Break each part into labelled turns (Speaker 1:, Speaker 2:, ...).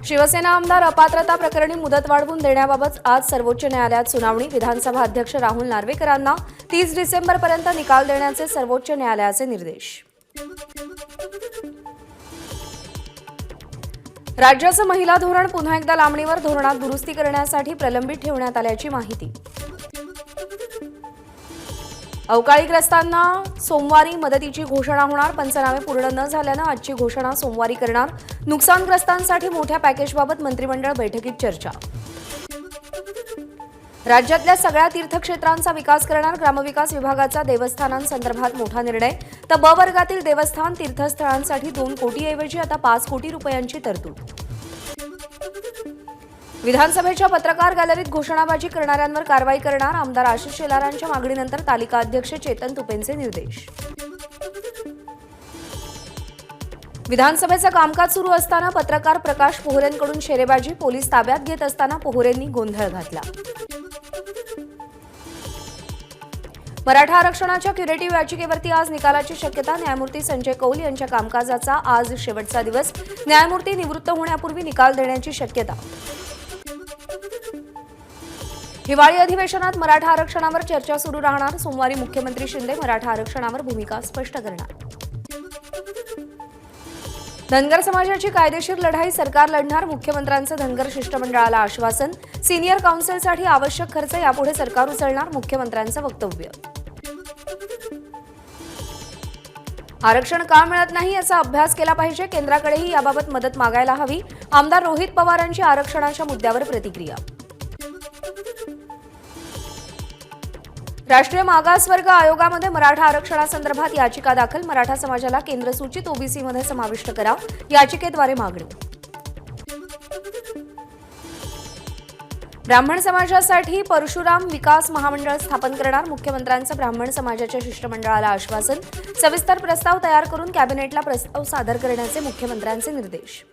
Speaker 1: शिवसेना आमदार अपात्रता प्रकरणी मुदत वाढवून देण्याबाबत आज सर्वोच्च न्यायालयात सुनावणी। विधानसभा अध्यक्ष राहुल नार्वेकरांना 30 डिसेंबरपर्यंत निकाल देण्याचे सर्वोच्च न्यायालयाचे निर्देश। राज्याचं महिला धोरण पुन्हा एकदा लांबणीवर, धोरणात दुरुस्ती करण्यासाठी प्रलंबित ठेवण्यात आल्याची माहिती। अवकाळीग्रस्तांना सोमवारी मदतीची घोषणा होणार। पंचनामे पूर्ण न झाल्यानं आजची घोषणा सोमवारी करणार। नुकसानग्रस्तांसाठी मोठ्या पॅकेजबाबत मंत्रिमंडळ बैठकीत चर्चा। राज्यातल्या सगळ्या तीर्थक्षेत्रांचा विकास करणार। ग्रामविकास विभागाचा देवस्थानांसंदर्भात मोठा निर्णय। तर ब वर्गातील देवस्थान तीर्थस्थळांसाठी 2 कोटीऐवजी आता 5 कोटी रुपयांची तरतूद। विधानसभेच्या पत्रकार गॅलरीत घोषणाबाजी करणाऱ्यांवर कारवाई करणार। आमदार आशिष शेलारांच्या मागणीनंतर तालिका अध्यक्ष चेतन तुपेंचे निर्देश। विधानसभेचं कामकाज सुरू असताना पत्रकार प्रकाश पोहरेंकडून शेरेबाजी। पोलीस ताब्यात घेत असताना पोहरेंनी गोंधळ घातला। मराठा आरक्षणाच्या क्युरेटिव्ह याचिकेवरती आज निकालाची शक्यता। न्यायमूर्ती संजय कौल यांच्या कामकाजाचा आज शेवटचा दिवस। न्यायमूर्ती निवृत्त होण्यापूर्वी निकाल देण्याची शक्यता। हिवाळी अधिवेशनात मराठा आरक्षणावर चर्चा सुरू राहणार। सोमवारी मुख्यमंत्री शिंदे मराठा आरक्षणावर भूमिका स्पष्ट करणार। धनगर समाजाची कायदेशीर लढाई सरकार लढणार। मुख्यमंत्र्यांचं धनगर शिष्टमंडळाला आश्वासन। सिनियर काउन्सिलसाठी आवश्यक खर्च यापुढे सरकार उचलणार। मुख्यमंत्र्यांचं वक्तव्य। आरक्षण का मिळत नाही याचा अभ्यास केला पाहिजे। केंद्राकडेही याबाबत मदत मागायला हवी। आमदार रोहित पवारांची आरक्षणाच्या मुद्द्यावर प्रतिक्रिया। राष्ट्रीय मागासवर्ग आयोगामध्ये मराठा आरक्षणासंदर्भात याचिका दाखल। मराठा समाजाला केंद्र सूचित ओबीसीमध्ये समाविष्ट करा, याचिकेद्वारे मागणी। ब्राह्मण समाजासाठी परशुराम विकास महामंडळ स्थापन करणार। मुख्यमंत्र्यांचं ब्राह्मण समाजाच्या शिष्टमंडळाला आश्वासन। सविस्तर प्रस्ताव तयार करून कॅबिनेटला प्रस्ताव सादर करण्याचे मुख्यमंत्र्यांचे निर्देश।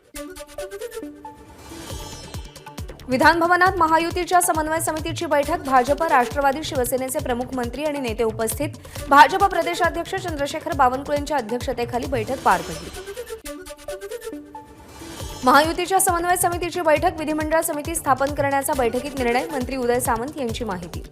Speaker 1: विधान भवनात महायुतीच्या समन्वय समितीची बैठक। भाजप, राष्ट्रवादी, शिवसेनेचे प्रमुख मंत्री आणि नेते उपस्थित। भाजप प्रदेशाध्यक्ष चंद्रशेखर बावनकुळेंच्या अध्यक्षतेखाली बैठक पार पडली। महायुतीच्या समन्वय समितीची बैठक। विधिमंडळ समिती स्थापन करण्याचा बैठकीत निर्णय। मंत्री उदय सामंत यांची माहिती।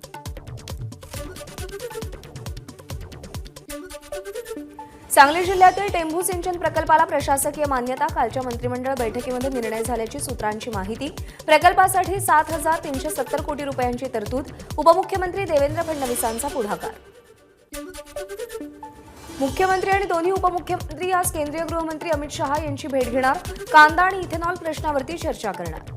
Speaker 1: सांगली जिल्ह्यातील टेंभू सिंचन प्रकल्पाला प्रशासकीय मान्यता। कालच्या मंत्रिमंडळ बैठकीमध्ये निर्णय झाल्याची सूत्रांची माहिती। प्रकल्पासाठी 7,370 कोटी रुपयांची तरतूद। उपमुख्यमंत्री देवेंद्र फडणवीसांचा पुढाकार। मुख्यमंत्री आणि दोन्ही उपमुख्यमंत्री आज केंद्रीय गृहमंत्री अमित शहा यांची भेट घेणार। कांदा आणि इथेनॉल प्रश्नावरती चर्चा करणार।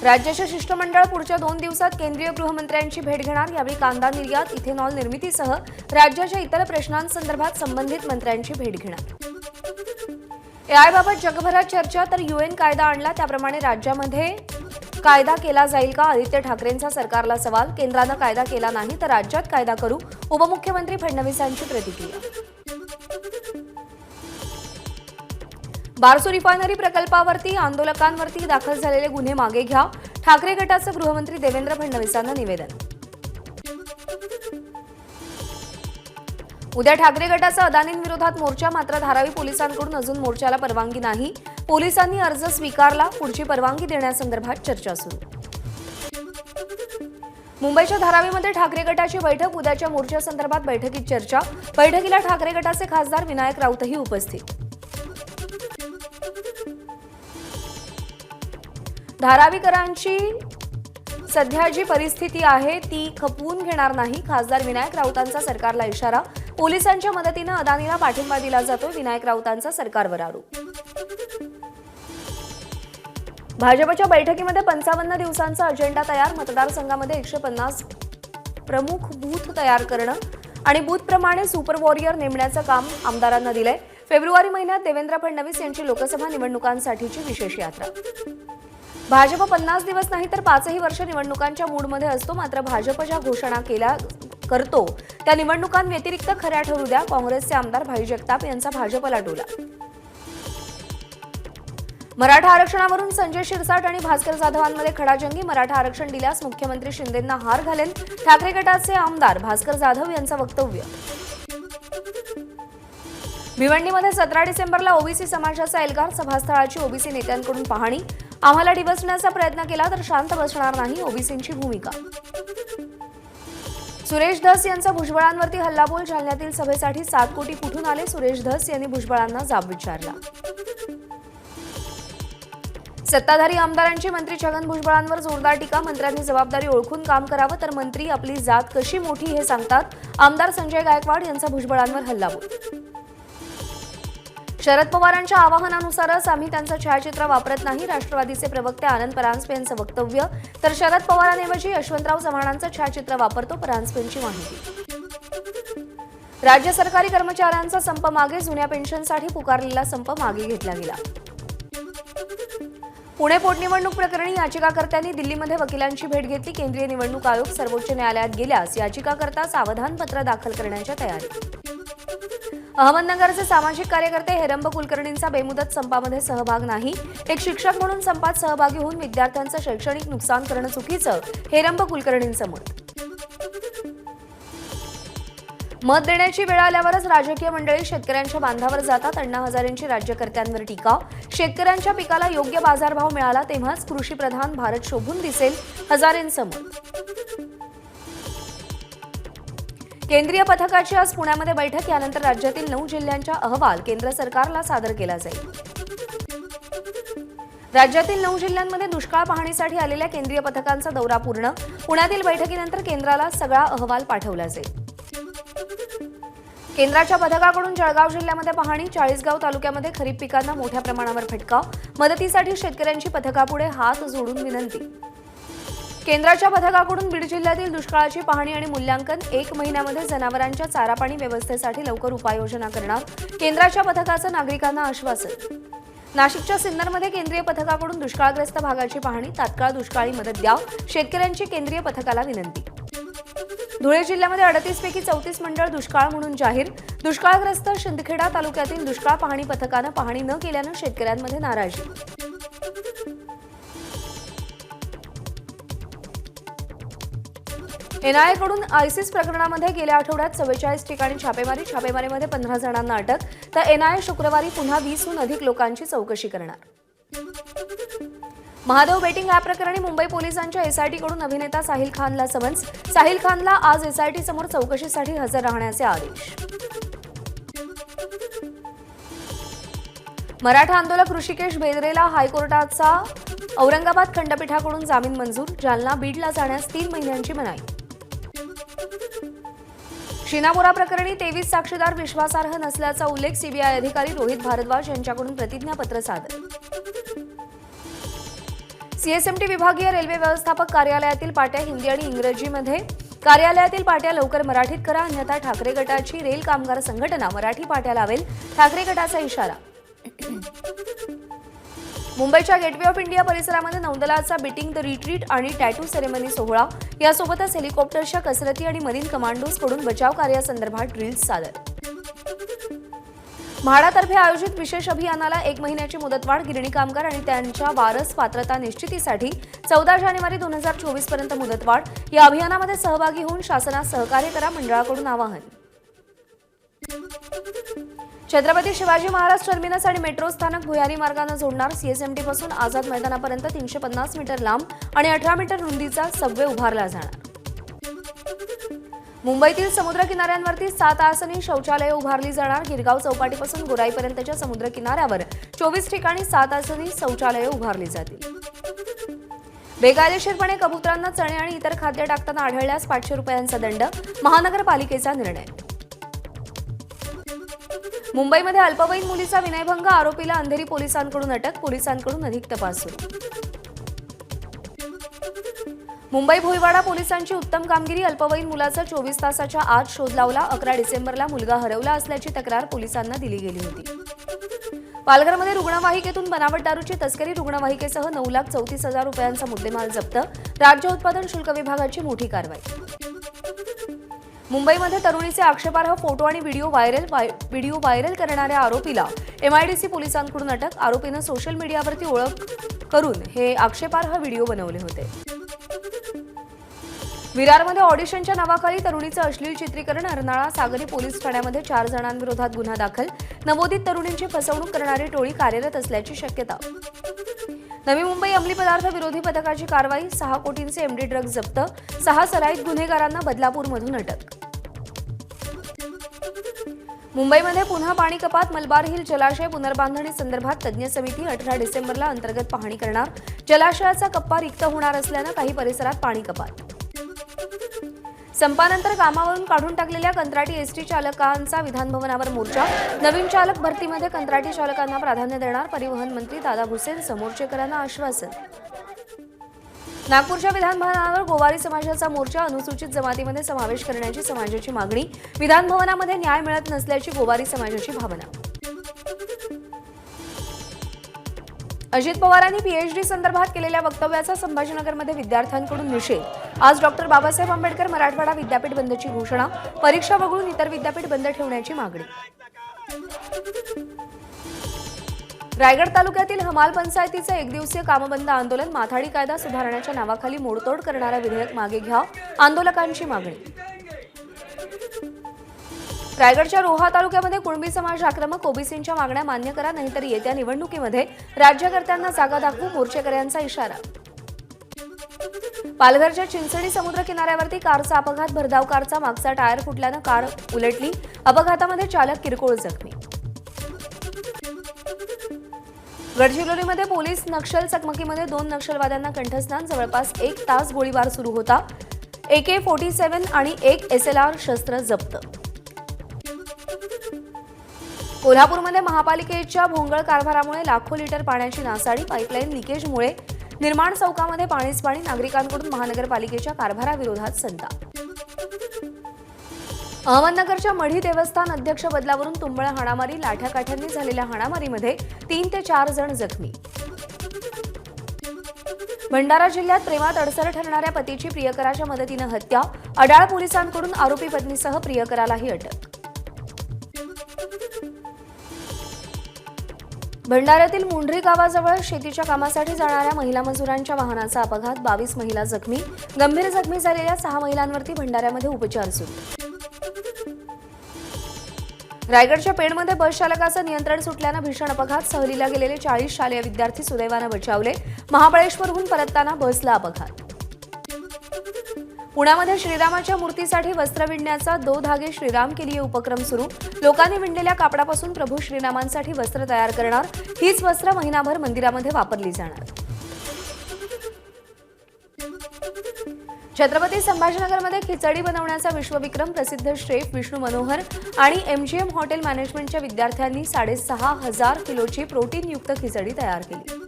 Speaker 1: राज्याचे शिष्टमंडळ पुढच्या 2 दिवसात केंद्रीय गृहमंत्र्यांची भेट घेणार। यावेळी कांदा निर्यात, इथेनॉल निर्मितीसह राज्याच्या इतर प्रश्नांसंदर्भात संबंधित मंत्र्यांची भेट घेणार। एआयबाबत जगभरात चर्चा, तर यूएन कायदा आणला त्याप्रमाणे राज्यामध्ये कायदा केला जाईल का? आदित्य ठाकरेंचा सरकारला सवाल। केंद्रानं कायदा केला नाही तर राज्यात कायदा करू, उपमुख्यमंत्री फडणवीसांची प्रतिक्रिया। बारसू रिफायनरी प्रकल्पावरती आंदोलकांवरती दाखल झालेले गुन्हे मागे घ्या। ठाकरे गटाचं गृहमंत्री देवेंद्र फडणवीसांना निवेदन। उद्या ठाकरे गटाचा अदानींविरोधात मोर्चा, मात्र धारावी पोलिसांकडून अजून मोर्चाला परवानगी नाही। पोलिसांनी अर्ज स्वीकारला, पुढची परवानगी देण्यासंदर्भात चर्चा सुरू। मुंबईच्या धारावीमध्ये ठाकरे गटाची बैठक। उद्याच्या मोर्चासंदर्भात बैठकीत चर्चा। बैठकीला ठाकरे गटाचे खासदार विनायक राऊतही उपस्थित। धारावीकरांची सध्या जी परिस्थिती आहे ती खपवून घेणार नाही। खासदार विनायक राऊतांचा सरकारला इशारा। पोलिसांच्या मदतीनं अदानीला पाठिंबा दिला जातो, विनायक राऊतांचा सरकारवर आरोप। भाजपच्या बैठकीमध्ये 55 दिवसांचा अजेंडा तयार। मतदारसंघामध्ये 150 प्रमुख बूथ तयार करणं आणि बूथप्रमाणे सुपर वॉरियर नेमण्याचं काम आमदारांना दिलंय। फेब्रुवारी महिन्यात देवेंद्र फडणवीस यांची लोकसभा निवडणुकांसाठीची विशेष यात्रा। भाजप 50 दिवस नाही तर 5ही वर्ष निवडणुकांच्या मूडमध्ये असतो, मात्र भाजप ज्या घोषणा केल्या करतो त्या निवडणुकांव्यतिरिक्त खऱ्या ठरू द्या। काँग्रेसचे आमदार भाई जगताप यांचा भाजपला टोला। मराठा आरक्षणावरून संजय शिरसाट आणि भास्कर जाधवांमध्ये खडाजंगी। मराठा आरक्षण दिल्यास मुख्यमंत्री शिंदेंना हार घालेल, ठाकरे गटाचे आमदार भास्कर जाधव यांचं वक्तव्य। भिवंडीमध्ये 17 डिसेंबरला ओबीसी समाजाचा एल्गार सभास्थळाची ओबीसी नेत्यांकडून पाहणी. आम्हाला डिवचण्याचा प्रयत्न केला तर शांत बसणार नाही, ओबीसींची भूमिका. सुरेश धस यांचा भुजबळांवरती हल्लाबोल. जालन्यातील सभेसाठी 7 कोटी कुठून आले? सुरेश धस यांनी भुजबळांना जाब विचारला. सत्ताधारी आमदारांची मंत्री छगन भुजबळांवर जोरदार टीका. मंत्र्यांनी जबाबदारी ओळखून काम करावं तर मंत्री आपली जात कशी मोठी हे सांगतात. आमदार संजय गायकवाड यांचा भुजबळांवर हल्लाबोल. शरद पवारांच्या आवाहनानुसारच आम्ही त्यांचं छायाचित्र वापरत नाही. राष्ट्रवादीचे प्रवक्ते आनंद परांजपे यांचं वक्तव्य. तर शरद पवारांऐवजी यशवंतराव चव्हाणांचं छायाचित्र वापरतो, परांजपेंची माहिती. राज्य सरकारी कर्मचाऱ्यांचा संप मागे. जुन्या पेन्शनसाठी पुकारलेला संप मागे घेतला गेला. पुणे पोटनिवडणूक प्रकरणी याचिकाकर्त्यांनी दिल्लीमध्ये वकिलांची भेट घेतली. केंद्रीय निवडणूक आयोग सर्वोच्च न्यायालयात गेल्यास याचिकाकर्ता सावधानपत्र दाखल करण्याच्या तयारीत. अहमदनगरचे सामाजिक कार्यकर्ते हेरंब कुलकर्णींचा बेमुदत संपामध्ये सहभाग नाही. एक शिक्षक म्हणून संपात सहभागी होऊन विद्यार्थ्यांचं शैक्षणिक नुकसान करणं चुकीचं, हेरंब कुलकर्णींचं मत. मत देण्याची वेळ आल्यावरच राजकीय मंडळी शेतकऱ्यांच्या बांधावर जातात. अण्णा हजारेंची राज्यकर्त्यांवर टीका. शेतकऱ्यांच्या पिकाला योग्य बाजारभाव मिळाला तेव्हाच कृषीप्रधान भारत शोभून दिसेल, हजारेंचं मत. केंद्रीय पथकाची आज पुण्यामध्ये बैठक. यानंतर राज्यातील 9 जिल्ह्यांचा अहवाल केंद्र सरकारला सादर केला जाईल. राज्यातील 9 जिल्ह्यांमध्ये दुष्काळ पाहणीसाठी आलेल्या केंद्रीय पथकांचा दौरा पूर्ण. पुण्यातील बैठकीनंतर केंद्राला सगळा अहवाल पाठवला जाईल. केंद्राच्या पथकाकडून जळगाव जिल्ह्यामध्ये पाहणी. चाळीसगाव तालुक्यामध्ये खरीप पिकांना मोठ्या प्रमाणावर फटका. मदतीसाठी शेतकऱ्यांची पथकापुढे हात जोडून विनंती. केंद्राच्या पथकाकडून बीड जिल्ह्यातील दुष्काळाची पाहणी आणि मूल्यांकन. 1 महिन्यामध्ये जनावरांच्या चारा पाणी व्यवस्थेसाठी लवकर उपाययोजना करणार. केंद्राच्या पथकाचं नागरिकांना आश्वासन. नाशिकच्या सिन्नरमध्ये केंद्रीय पथकाकडून दुष्काळग्रस्त भागाची पाहणी. तात्काळ दुष्काळी मदत द्या, शेतकऱ्यांची केंद्रीय पथकाला विनंती. धुळे जिल्ह्यामध्ये 38 पैकी 34 मंडळ दुष्काळ म्हणून जाहीर. दुष्काळग्रस्त शिंदखेडा तालुक्यातील दुष्काळ पाहणी पथकानं पाहणी न केल्यानं शेतकऱ्यांमध्ये नाराजी. एनआयएकडून आयसिस प्रकरणामध्ये गेल्या आठवड्यात 44 ठिकाणी छापेमारी. छापेमारीमध्ये 15 जणांना अटक. तर एनआयए शुक्रवारी पुन्हा 20हून अधिक लोकांची चौकशी करणार. महादेव बेटिंग ॲप प्रकरणी मुंबई पोलिसांच्या एसआयटीकडून अभिनेता साहिल खानला समन्स. साहिल खानला आज एसआयटी समोर चौकशीसाठी हजर राहण्याचे आदेश. मराठा आंदोलक ऋषिकेश बेदरेला हायकोर्टाचा औरंगाबाद खंडपीठाकडून जामीन मंजूर. जालना बीडला जाण्यास 3 महिन्यांची मनाई. शिनामोरा प्रकरणी 23 साक्षीदार विश्वासार्ह नसल्याचा उल्लेख. सीबीआय अधिकारी रोहित भारद्वाज यांच्याकडून प्रतिज्ञापत्र सादर. सीएसएमटी विभागीय रेल्वे व्यवस्थापक कार्यालयातील पाट्या हिंदी आणि इंग्रजीमध्ये. कार्यालयातील पाट्या लवकर मराठीत करा, अन्यथा ठाकरे गटाची रेल कामगार संघटना मराठी पाट्या लावेल, ठाकरे गटाचा इशारा. मुंबईच्या गेटवे ऑफ इंडिया परिसरामध्ये नौदलाचा बीटिंग द रिट्रीट आणि टॅटू सेरेमनी सोहळा. यासोबतच हेलिकॉप्टरच्या कसरती आणि मरीन कमांडोजकडून बचाव कार्यासंदर्भात ड्रिल्स सादर. म्हाडातर्फे आयोजित विशेष अभियानाला 1 महिन्याची मुदतवाढ. गिरणी कामगार आणि त्यांच्या वारस पात्रता निश्चितीसाठी 14 जानेवारी 2024 पर्यंत मुदतवाढ. या अभियानामध्ये सहभागी होऊन शासनास सहकार्य करा, मंडळाकडून आवाहन. छत्रपती शिवाजी महाराज टर्मिनस आणि मेट्रो स्थानक भुयारी मार्गाने जोडणार. सीएसएमटी पासून आझाद मैदानापर्यंत 350 मीटर लांब आणि 18 मीटर रुंदीचा सबवे उभारला जाणार. मुंबईतील समुद्र किनाऱ्यांवरती 7 आसनी शौचालये उभारली जाणार. गिरगाव चौपाटीपासून गोराईपर्यंतच्या समुद्र किनाऱ्यावर 24 ठिकाणी 7 आसनी शौचालये उभारली जातील. बेकायदेशीरपणे कबुतरांना चणे आणि इतर खाद्य टाकताना आढळल्यास 500 रुपयांचा दंड. महानगरपालिकेचा निर्णय. मुंबईमध्ये अल्पवयीन मुलीचा विनयभंग. आरोपीला अंधेरी पोलिसांकडून अटक. पोलिसांकडून अधिक तपास सुरू. मुंबई भोईवाडा पोलिसांची उत्तम कामगिरी. अल्पवयीन मुलाचा 24 तासाच्या आत शोध लावला. 11 डिसेंबरला मुलगा हरवला असल्याची तक्रार पोलिसांना दिली गेली होती. पालघरमध्ये रुग्णवाहिकेतून बनावट दारूची तस्करी. रुग्णवाहिकेसह 9,34,000 रुपयांचा मुद्देमाल जप्त. राज्य उत्पादन शुल्क विभागाची मोठी कारवाई. मुंबईमध्ये तरुणीचे आक्षेपार्ह फोटो आणि व्हिडिओ व्हायरल करणाऱ्या आरोपीला एमआयडीसी पोलिसांकडून अटक. आरोपीनं सोशल मीडियावरती ओळख करून हे आक्षेपार्ह व्हिडिओ बनवले होते. विरारमध्ये ऑडिशनच्या नावाखाली तरुणीचं अश्लील चित्रीकरण. अर्नाळा सागरी पोलीस ठाण्यामध्ये 4 जणांविरोधात गुन्हा दाखल. नवोदित तरुणींची फसवणूक करणारी टोळी कार्यरत असल्याची शक्यता. नवी मुंबई अंमली पदार्थ विरोधी पथकाची कारवाई. 6 कोटींचे एमडी ड्रग्ज जप्त. 6 सराईत गुन्हेगारांना बदलापूरमधून अटक. मुंबईमध्ये पुन्हा पाणी कपात. मलबार हिल जलाशय पुनर्बांधणी संदर्भात तज्ज्ञ समिती 18 डिसेंबरला अंतर्गत पाहणी करणार. जलाशयाचा कप्पा रिक्त होणार असल्यानं काही परिसरात पाणी कपात. संपानंतर कामावरून काढून टाकलेल्या कंत्राटी एसटी चालकांचा विधानभवनावर मोर्चा. नवीन चालक भरतीमध्ये कंत्राटी चालकांना प्राधान्य देणार. परिवहन मंत्री दादा भुसे मोर्चेकरांना आश्वासन. नागपूरच्या विधानभवनावर गोवारी समाजाचा मोर्चा. अनुसूचित जमातीमध्ये समावेश करण्याची समाजाची मागणी. विधानभवनामध्ये न्याय मिळत नसल्याची गोवारी समाजाची भावना. अजित पवारांनी पीएचडी संदर्भात केलेल्या वक्तव्याचा संभाजीनगरमध्ये विद्यार्थ्यांकडून निषेध. आज डॉक्टर बाबासाहेब आंबेडकर मराठवाडा विद्यापीठ बंदची घोषणा. परीक्षा वगळून इतर विद्यापीठ बंद ठेवण्याची मागणी. रायगड तालुक्यातील हमाल पंचायतीचे एकदिवसीय कामबंद आंदोलन. माथाडी कायदा सुधारण्याच्या नावाखाली मोडतोड करणारा विधेयक मागे घ्या. आंदोलकांची मागणी. रायगडच्या रोहा तालुक्यामध्ये कुणबी समाज आक्रमक. ओबीसींच्या मागण्या मान्य करा, नाहीतर येत्या निवडणुकीमध्ये राज्यकर्त्यांना जागा दाखवू. मोर्चेकऱ्यांचा इशारा. पालघरच्या चिंचणी समुद्र किनाऱ्यावरती कारचा अपघात. भरधाव कारचा मागचा टायर फुटल्यानं कार उलटली. अपघातामध्ये चालक किरकोळ जखमी. गडचिरोलीमध्ये पोलीस नक्षल चकमकीमध्ये 2 नक्षलवाद्यांना कंठस्नान. जवळपास 1 तास गोळीबार सुरू होता. AK-47 आणि 1 SLR शस्त्र जप्त. कोल्हापूरमध्ये महापालिकेच्या भोंगळ कारभारामुळे लाखो लिटर पाण्याची नासाडी. पाईपलाईन लिकेजमुळे निर्माण चौकामध्ये पाणीच पाणी. नागरिकांकडून महानगरपालिकेच्या कारभाराविरोधात संताप. अहमदनगरच्या मढी देवस्थान अध्यक्ष बदलावरून तुंबळ हाणामारी. लाठ्याकाठ्यांनी झालेल्या हाणामारीमध्ये 3 ते 4 जण जखमी. भंडारा जिल्ह्यात प्रेमात अडसर ठरणाऱ्या पतीची प्रियकराच्या मदतीनं हत्या. अडाळ पोलिसांकडून आरोपी पत्नीसह प्रियकरालाही अटक. भंडाऱ्यातील मुंढरी गावाजवळ शेतीच्या कामासाठी जाणाऱ्या महिला मजुरांच्या वाहनाचा अपघात. 22 महिला जखमी. गंभीर जखमी झालेल्या 6 महिलांवरती भंडाऱ्यामध्ये उपचार सुरू. रायगडच्या पेणमध्ये बस चालकाचं नियंत्रण सुटल्यानं भीषण अपघात. सहलीला गेलेले 40 शालेय विद्यार्थी सुदैवानं बचावले. महाबळेश्वरहून परतताना बसला अपघात. पुण्यामध्ये श्रीरामाच्या मूर्तीसाठी वस्त्र विणण्याचा 2 धागे श्रीराम के लिए उपक्रम सुरू. लोकांनी विणलेल्या कापडापासून प्रभू श्रीरामांसाठी वस्त्र तयार करणार. हीच वस्त्र महिनाभर मंदिरामध्ये वापरली जाणार. छत्रपती संभाजीनगरमध्ये खिचडी बनवण्याचा विश्वविक्रम. प्रसिद्ध शेफ विष्णू मनोहर आणि MGM हॉटेल मॅनेजमेंटच्या विद्यार्थ्यांनी 6,500 किलोची प्रोटीनयुक्त खिचडी तयार केली.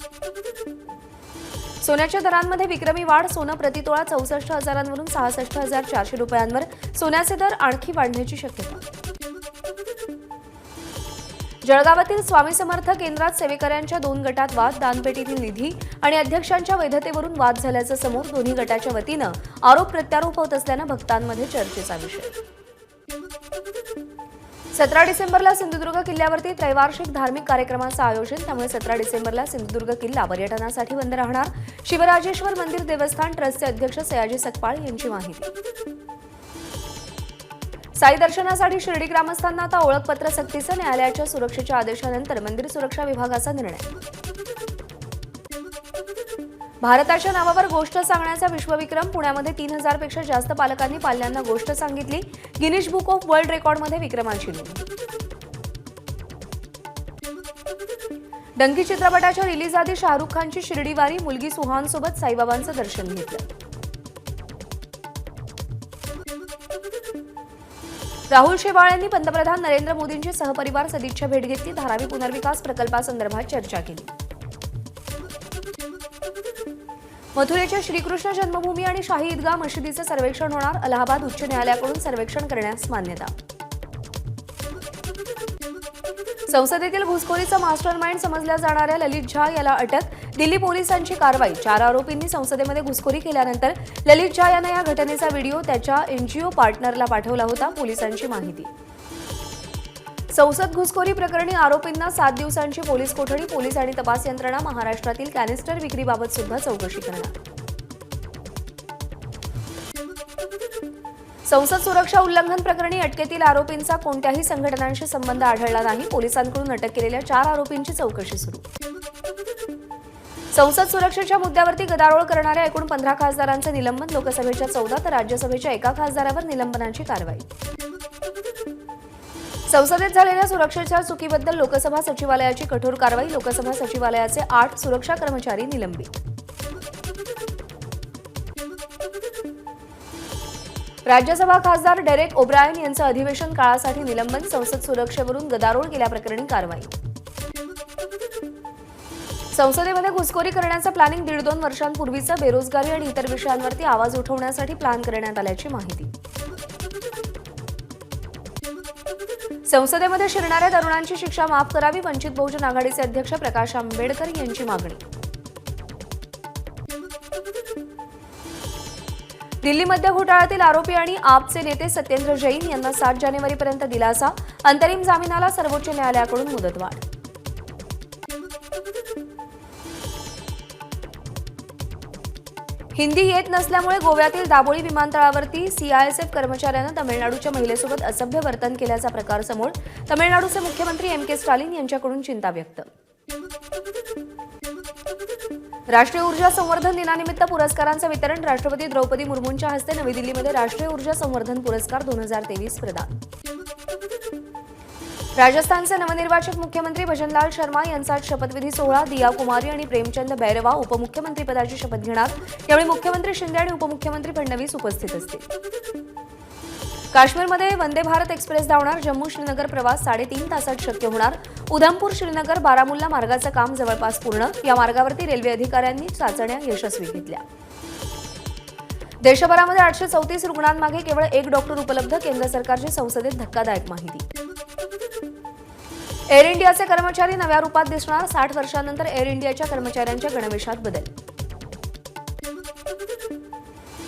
Speaker 1: सोन्याच्या दरांमध्ये विक्रमी वाढ. सोनं प्रतितोळा 64,000वरून 66,400 रुपयांवर. सोन्याचे दर आणखी वाढण्याची शक्यता. जळगावातील स्वामी समर्थ केंद्रात सेवेकऱ्यांच्या 2 गटात वाद. दानपेटीतील निधी आणि अध्यक्षांच्या वैधतेवरून वाद झाल्याचं समोर. दोन्ही गटाच्या वतीनं आरोप प्रत्यारोप होत असल्यानं भक्तांमध्ये चर्चेचा विषय. 17 डिसेंबरला सिंधुदुर्ग किल्ल्यावरती त्रैवार्षिक धार्मिक कार्यक्रमाचं आयोजन. त्यामुळे 17 डिसेंबरला सिंधुदुर्ग किल्ला पर्यटनासाठी बंद राहणार. शिवराजेश्वर मंदिर देवस्थान ट्रस्टचे अध्यक्ष सयाजी सकपाळ यांची माहिती. साई दर्शनासाठी शिर्डी ग्रामस्थांना आता ओळखपत्र सक्तीचं. न्यायालयाच्या सुरक्षेच्या आदेशानंतर मंदिर सुरक्षा विभागाचा निर्णय. भारताच्या नावावर गोष्ट सांगण्याचा विश्वविक्रम. पुण्यामध्ये 3000 पेक्षा जास्त पालकांनी पाल्यांना गोष्ट सांगितली. गिनीज बुक ऑफ वर्ल्ड रेकॉर्डमध्ये विक्रमाची नोंद. डंकी चित्रपटाच्या रिलीज आधी शाहरुख खानची शिर्डीवारी. मुलगी सुहानसोबत साईबाबांचं दर्शन घेतलं. राहुल शेवाळ यांनी पंतप्रधान नरेंद्र मोदींची सहपरिवार सदिच्छा भेट घेतली. धारावी पुनर्विकास प्रकल्पासंदर्भात चर्चा केली. मथुरेच्या श्रीकृष्ण जन्मभूमी आणि शाही ईदगाह मशिदीचं सर्वेक्षण होणार. अलाहाबाद उच्च न्यायालयाकडून सर्वेक्षण करण्यास मान्यता. संसदेतील घुसखोरीचा मास्टरमाइंड समजल्या जाणाऱ्या ललित झा याला अटक. दिल्ली पोलिसांची कारवाई. 4 आरोपींनी संसदेमध्ये घुसखोरी केल्यानंतर ललित झा यानं या घटनेचा व्हिडिओ त्याच्या NGO पार्टनरला पाठवला होता. पोलिसांची माहिती. संसद घुसखोरी प्रकरणी आरोपींना 7 दिवसांची पोलीस कोठडी. पोलीस आणि तपास यंत्रणा महाराष्ट्रातील कॅनिस्टर विक्रीबाबत सुद्धा चौकशी करणार. संसद सुरक्षा उल्लंघन प्रकरणी अटकेतील आरोपींचा कोणत्याही संघटनांशी संबंध आढळला नाही. पोलिसांकडून अटक केलेल्या 4 आरोपींची चौकशी सुरू. संसद सुरक्षेच्या मुद्द्यावरती गदारोळ करणाऱ्या एकूण 15 खासदारांचे निलंबन. लोकसभेच्या 14 तर राज्यसभेच्या 1 खासदारावर निलंबनाची कारवाई. संसदेत झालेल्या सुरक्षेच्या चुकीबद्दल लोकसभा सचिवालयाची कठोर कारवाई. लोकसभा सचिवालयाचे 8 सुरक्षा कर्मचारी निलंबित. राज्यसभा खासदार डेरेक ओब्रायन यांचं अधिवेशन काळासाठी निलंबन. संसद सुरक्षेवरून गदारोळ केल्याप्रकरणी कारवाई. संसदेमध्ये घुसखोरी करण्याचं प्लॅनिंग 1.5-2 वर्षांपूर्वीचं. बेरोजगारी आणि इतर विषयांवरती आवाज उठवण्यासाठी प्लॅन करण्यात आल्याची माहिती. संसदेमध्ये शिरणाऱ्या तरुणांची शिक्षा माफ करावी. वंचित बहुजन आघाडीचे अध्यक्ष प्रकाश आंबेडकर यांची मागणी. दिल्ली मद्य घोटाळ्यातील आरोपी आणि आपचे नेते सत्येंद्र जैन यांना 7 जानेवारीपर्यंत दिलासा. अंतरिम जामिनाला सर्वोच्च न्यायालयाकडून मुदतवाढ. हिंदी येत नसल्यामुळे गोव्यातील दाबोळी विमानतळावरती सीआयएसएफ कर्मचाऱ्यानं तमिळनाडूच्या महिलेसोबत असभ्य वर्तन केल्याचा प्रकार समोर. तमिळनाडूचे मुख्यमंत्री एम.के. स्टॅलिन यांच्याकडून चिंता व्यक्त. राष्ट्रीय ऊर्जा संवर्धन दिनानिमित्त पुरस्कारांचं वितरण. राष्ट्रपती द्रौपदी मुर्मूंच्या हस्ते नवी दिल्लीमध्ये राष्ट्रीय ऊर्जा संवर्धन पुरस्कार 2023 प्रदान. राजस्थानचे नवनिर्वाचित मुख्यमंत्री भजनलाल शर्मा यांचा शपथविधी सोहळा. दिया कुमारी आणि प्रेमचंद बैरवा उपमुख्यमंत्रीपदाची शपथ घेणार. यावेळी मुख्यमंत्री शिंदे आणि उपमुख्यमंत्री फडणवीस उपस्थित असतील. काश्मीरमध्ये वंदे भारत एक्सप्रेस धावणार. जम्मू श्रीनगर प्रवास 3.5 तासात शक्य होणार. उधमपूर श्रीनगर बारामुल्ला मार्गाचं काम जवळपास पूर्ण. या मार्गावरती रेल्वे अधिकाऱ्यांनी चाचण्या यशस्वी घेतल्या. देशभरामध्ये 834 रुग्णांमागे केवळ 1 डॉक्टर उपलब्ध. केंद्र सरकारची संसदेत धक्कादायक माहिती. एअर इंडियाचे कर्मचारी नव्या रूपात दिसणार. 60 वर्षांनंतर एअर इंडियाच्या कर्मचाऱ्यांच्या गणवेशात बदल.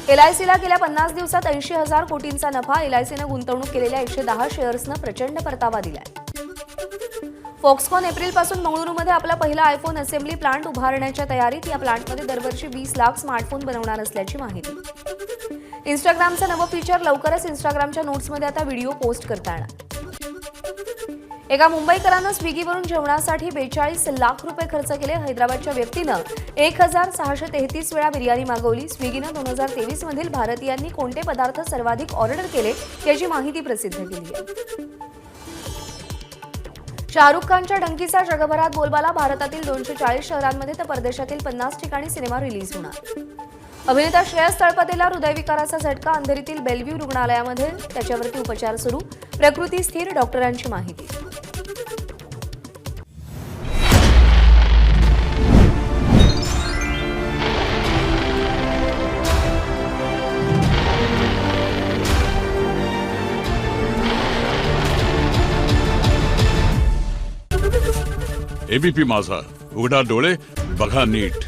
Speaker 1: एलआयसीला गेल्या 50 दिवसात 80,000 कोटींचा नफा. एलआयसीनं गुंतवणूक केलेल्या 110 शेअर्सनं प्रचंड परतावा दिलाय. फॉक्सकॉन एप्रिलपासून बंगळुरूमध्ये आपला पहिला आयफोन असेंब्ली प्लांट उभारण्याच्या तयारीत. या प्लांटमध्ये दरवर्षी 20 लाख स्मार्टफोन बनवणार असल्याची माहिती. इंस्टाग्रामचं नवं फीचर लवकरच. इंस्टाग्रामच्या नोट्समध्ये आता व्हिडिओ पोस्ट करता येणार. एका मुंबईकरांनं स्विगीवरून जेवणासाठी 42 लाख रुपये खर्च केले. हैदराबादच्या व्यक्तीनं 1633 वेळा बिर्याणी मागवली. स्विगीनं 2023 मधील भारतीयांनी कोणते पदार्थ सर्वाधिक ऑर्डर केले याची माहिती प्रसिद्ध केली आहे. शाहरुख खानच्या डंकीचा जगभरात बोलबाला. भारतातील 240 शहरांमध्ये तर परदेशातील 50 ठिकाणी सिनेमा रिलीज होणार. अभिनेता श्रेयस तळपदेला हृदयविकाराचा झटका. अंधेरीतील बेलव्ह्यू रुग्णालयामध्ये त्याच्यावरती उपचार सुरू. प्रकृती स्थिर. डॉक्टरांची माहिती.
Speaker 2: एबीपी माझा, उघडा डोळे बघा नीट.